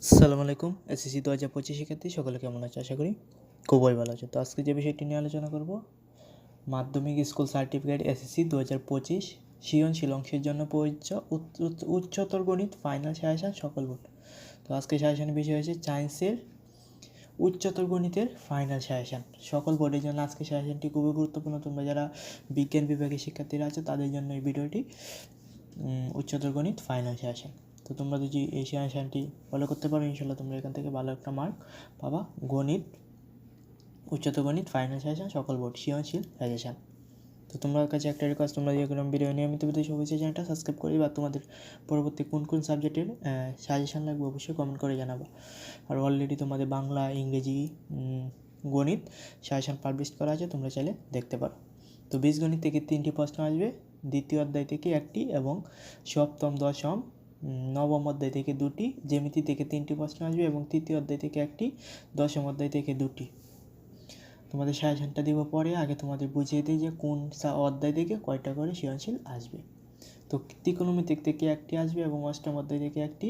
আসসালামু আলাইকুম। এসএসসি 2025 শিক্ষার্থী সকলে কেমন আছে? আশা করি খুবই ভালো আছে। তো আজকে যে বিষয়টি নিয়ে আলোচনা করব, মাধ্যমিক স্কুল সার্টিফিকেট এসএসসি 2025 সৃজনশীল অংশের জন্য প্রযোজ্য উচ্চতর গণিত ফাইনাল সাজেশন সকল বোর্ড। তো আজকে সাজেশনের বিষয় হচ্ছে সায়েন্সের উচ্চতর গণিতের ফাইনাল সাজেশন সকল বোর্ডের জন্য। আজকে সাজেশনটি খুবই গুরুত্বপূর্ণ। তোমরা যারা বিজ্ঞান বিভাগের শিক্ষার্থীরা আছে তাদের জন্য এই ভিডিওটি উচ্চতর গণিত ফাইনাল সাজেশন। তো তোমরা যদি এই সাজেশনটি ফলো করতে পারো, ইনশাল্লাহ তোমরা এখান থেকে ভালো একটা মার্ক পাবা। গণিত উচ্চতর গণিত ফাইনাল সাজেশন সকল বোর্ড সৃজনশীল সাজেশন। তো তোমার কাছে একটা রিকোয়েস্ট, তোমরা যে কোনো ভিডিও নিয়মিত পেতে অবশ্যই চ্যানেলটা সাবস্ক্রাইব করে, বা তোমাদের পরবর্তী কোন কোন সাবজেক্টের সাজেশন লাগবে অবশ্যই কমেন্ট করে জানাবা। আর অলরেডি তোমাদের বাংলা, ইংরেজি, গণিত সাজেশন পাবলিশ করা আছে, তোমরা চাইলে দেখতে পারো। তো বীজগণিত থেকে 3টি প্রশ্ন আসবে, দ্বিতীয় অধ্যায় থেকে 1টি এবং সপ্তম, দশম, নবম অধ্যায় থেকে 2টি। জ্যামিতি থেকে 3টি প্রশ্ন আসবে এবং তৃতীয় অধ্যায় থেকে 1টি, দশম অধ্যায় থেকে 2টি। তোমাদের সাজেশনটা দিব পরে, আগে তোমাদের বুঝিয়ে দিই যে কোন অধ্যায় থেকে কয়টা করে সৃজনশীল আসবে। তো ত্রিকোণমিতিক থেকে 1টি আসবে এবং অষ্টম অধ্যায় থেকে 1টি,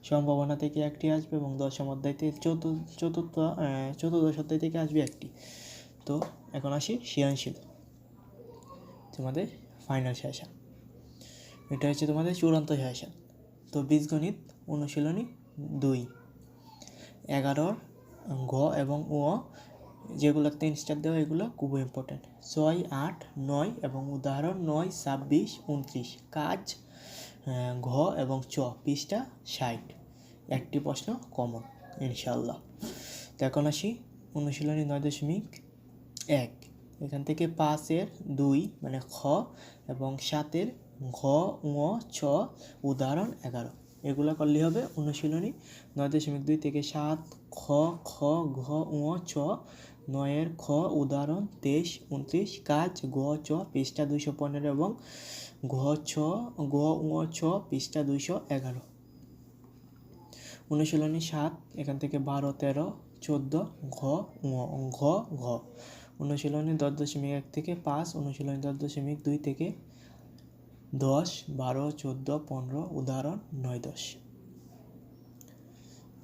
সম্ভাবনা থেকে 1টি আসবে এবং দশম অধ্যায় থেকে চতুর্দশ অধ্যায় থেকে আসবে 1টি। তো এখন আসি সৃজনশীল, তোমাদের ফাইনাল সাজেশন। এটা হচ্ছে তোমাদের চূড়ান্ত সাজেশন। তো বীজগণিত অনুশীলনী 2, 11 ঘ এবং ও, যেগুলো 3 স্টার দেওয়া, এগুলো খুবই ইম্পর্টেন্ট। 6, 8, 9 এবং উদাহরণ 9, 26, 29। কাজ ঘ এবং চ, পৃষ্ঠা 60। একটি প্রশ্ন কমন ইনশাল্লাহ। তো এখন আসি অনুশীলনী 9.1। এখান থেকে 5-এর 2 মানে খ এবং 7-এর ঘ, ঙ, ছ, উদাহরণ 11, এগুলো করলেই হবে অনুশীলনী 9.2 থেকে 7 খ, খ, ঘ, ঙ, ছ, 9-এর খ, উদাহরণ 23, 29। কাজ গ, চ, পৃষ্ঠা 215 এবং ঘ, ছ, গ, ঙ, ছ, পৃষ্ঠা 211। অনুশীলনী 7 এখান থেকে 12, 13, 14 ঘ, ঙ, ঘ, ঘ। অনুশীলনী 10.1 থেকে 5, অনুশীলনী 10.2 থেকে 10, 12, 14, 15, উদাহরণ 9, 10।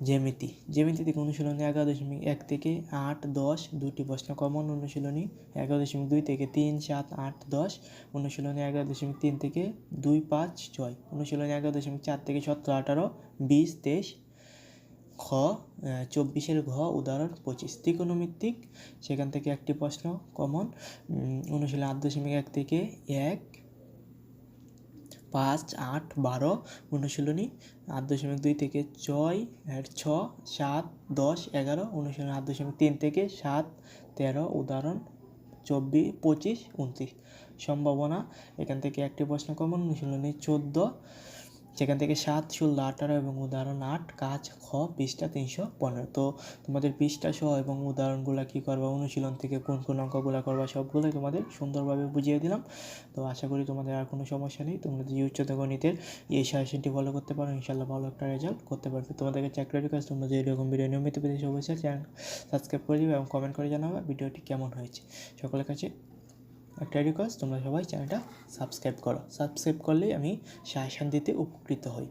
জ্যামিতি থেকে অনুশীলনী 11.1 থেকে 8, 10, 2টি প্রশ্ন কমন। অনুশীলনী 11.2 থেকে 3, 7, 8, 10। অনুশীলনী 11.3 থেকে 2, 5, 6। অনুশীলনী 11.4 থেকে 17, 18, 20, 23। খ 24-এর ঘ, উদাহরণ 25। ত্রিকোণমিতিক, সেখান থেকে একটি প্রশ্ন কমন। অনুশীলনী 8.1 থেকে 1, 5, 8, 12। অনুশীলনী 8.2 থেকে 6, 7, 10, 11। অনুশীলনী 8.3 থেকে 7, 13, উদাহরণ 24, 25, 29। সম্ভাবনা, এখান থেকে একটি প্রশ্ন কমন। অনুশীলনী 14, সেখান থেকে 7, 16, 18 এবং উদাহরণ 8। কাজ খ, পৃষ্ঠা 315। তো তোমাদের পৃষ্ঠা সহ এবং উদাহরণগুলো কী করবা, অনুশীলন থেকে কোন কোন অঙ্কগুলো করবা, সবগুলোই তোমাদের সুন্দরভাবে বুঝিয়ে দিলাম। তো আশা করি তোমাদের আর কোনো সমস্যা নেই। তোমরা যদি উচ্চতর গণিতের এই সাজেশনটি ফলো করতে পারো, ইনশাল্লাহ ভালো একটা রেজাল্ট করতে পারবে। তোমাদের কাছে একটা রিকোয়েস্ট, তোমরা যদি এরকম ভিডিও নিয়মিত পেতে অবশ্যই চ্যানেল সাবস্ক্রাইব করে দিবে এবং কমেন্ট করে জানাবে ভিডিওটি কেমন হয়েছে। সকলের কাছে একটা রিকোয়েস্ট, তোমরা সবাই চ্যানেলটা সাবস্ক্রাইব করো। সাবস্ক্রাইব করলেই আমি সাজেশন দিতে উপকৃত হই।